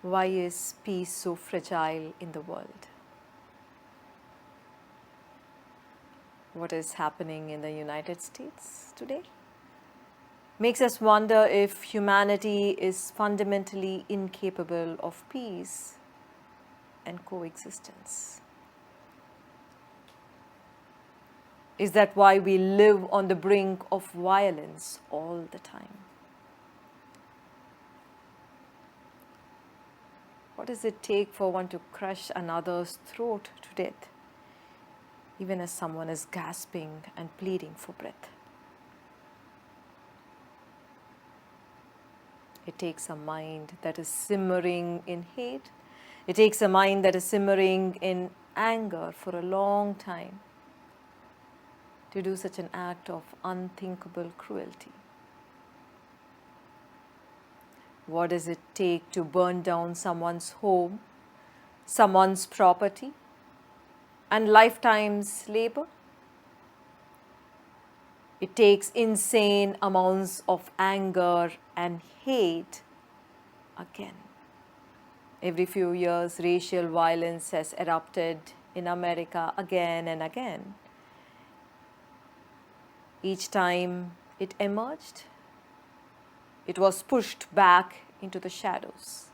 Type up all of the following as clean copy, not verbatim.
Why is peace so fragile in the world? What is happening in the United States today makes us wonder if humanity is fundamentally incapable of peace and coexistence. Is that why we live on the brink of violence all the time? What does it take for one to crush another's throat to death, even as someone is gasping and pleading for breath? It takes a mind that is simmering in hate. It takes a mind that is simmering in anger for a long time to do such an act of unthinkable cruelty. What does it take to burn down someone's home, someone's property, and lifetime's labor? It takes insane amounts of anger and hate again. Every few years, racial violence has erupted in America again and again. Each time it emerged, it was pushed back into the shadows.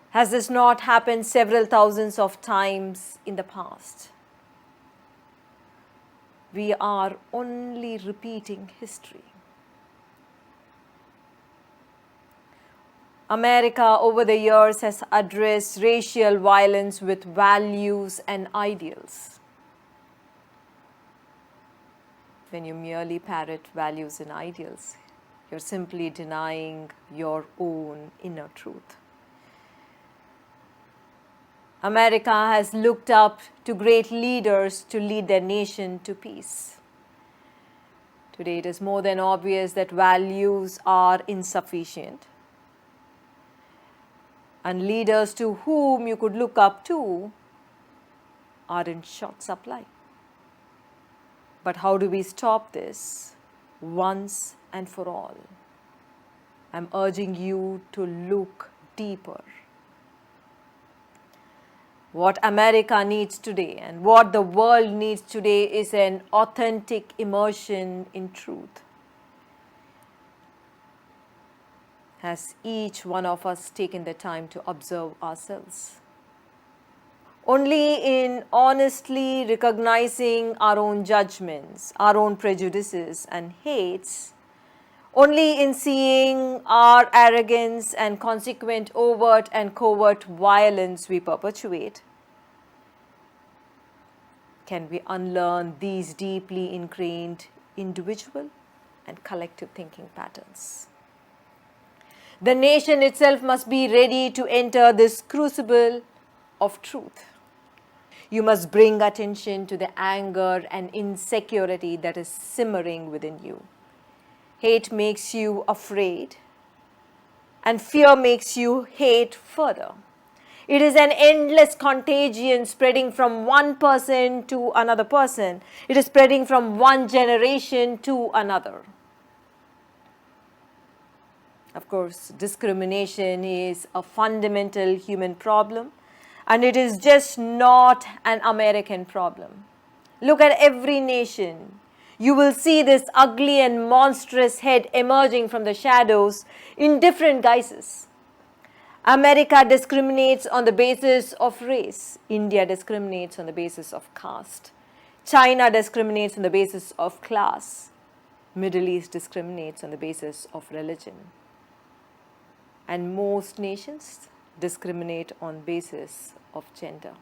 Has this not happened several thousands of times in the past? We are only repeating history. America over the years has addressed racial violence with values and ideals. When you merely parrot values and ideals, you're simply denying your own inner truth. America has looked up to great leaders to lead their nation to peace. Today it is more than obvious that values are insufficient, and leaders to whom you could look up to are in short supply. But how do we stop this once and for all? I'm urging you to look deeper. What America needs today and what the world needs today is an authentic immersion in truth. Has each one of us taken the time to observe ourselves? Only in honestly recognizing our own judgments, our own prejudices and hates, only in seeing our arrogance and consequent overt and covert violence we perpetuate, can we unlearn these deeply ingrained individual and collective thinking patterns. The nation itself must be ready to enter this crucible of truth. You must bring attention to the anger and insecurity that is simmering within you. Hate makes you afraid, and fear makes you hate further. It is an endless contagion spreading from one person to another person. It is spreading from one generation to another. Of course, discrimination is a fundamental human problem, and it is just not an American problem. Look at every nation. You will see this ugly and monstrous head emerging from the shadows in different guises. America discriminates on the basis of race. India discriminates on the basis of caste. China discriminates on the basis of class. Middle East discriminates on the basis of religion. And most nations discriminate on basis of gender.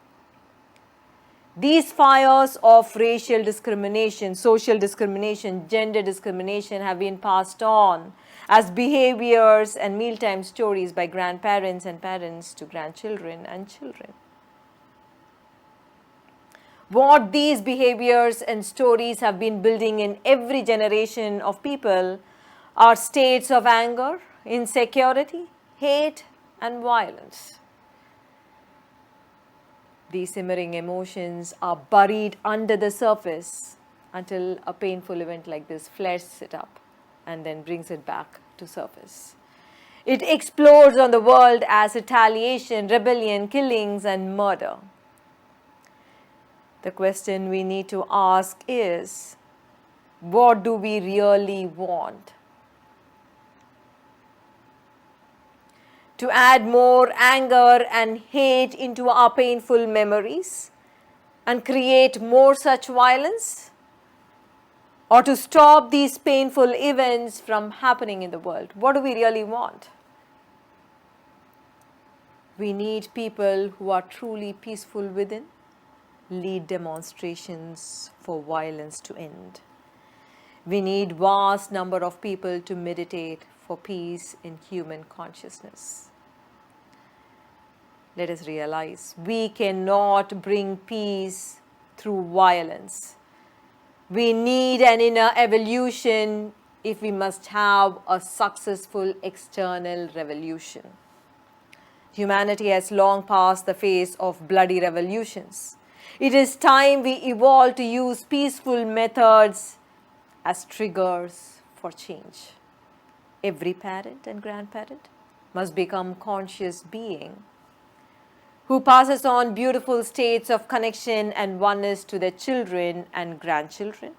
These fires of racial discrimination, social discrimination, gender discrimination have been passed on as behaviors and mealtime stories by grandparents and parents to grandchildren and children. What these behaviors and stories have been building in every generation of people are states of anger, insecurity, hate, and violence. These simmering emotions are buried under the surface until a painful event like this flares it up and then brings it back to surface. It explodes on the world as retaliation, rebellion, killings, and murder. The question we need to ask is, what do we really want? To add more anger and hate into our painful memories and create more such violence? Or to stop these painful events from happening in the world? What do we really want? We need people who are truly peaceful within, lead demonstrations for violence to end. We need vast number of people to meditate for peace in human consciousness. Let us realize we cannot bring peace through violence. We need an inner evolution if we must have a successful external revolution. Humanity has long passed the phase of bloody revolutions. It is time we evolve to use peaceful methods as triggers for change. Every parent and grandparent must become conscious being who passes on beautiful states of connection and oneness to their children and grandchildren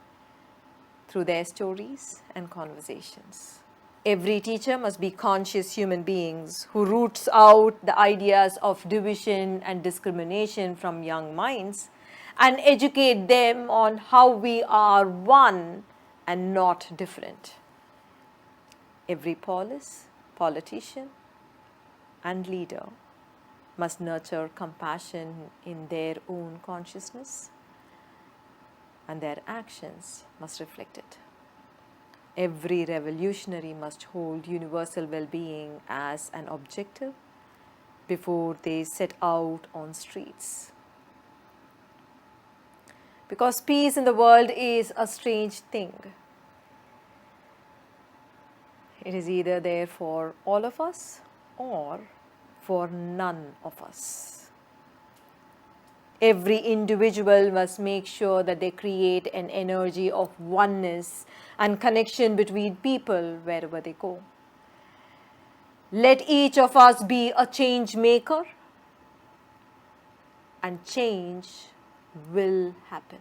through their stories and conversations. Every teacher must be conscious human beings who roots out the ideas of division and discrimination from young minds and educate them on how we are one and not different. Every politician, and leader must nurture compassion in their own consciousness, and their actions must reflect it. Every revolutionary must hold universal well-being as an objective before they set out on streets. Because peace in the world is a strange thing. It is either there for all of us or for none of us. Every individual must make sure that they create an energy of oneness and connection between people wherever they go. Let each of us be a change maker, and change will happen.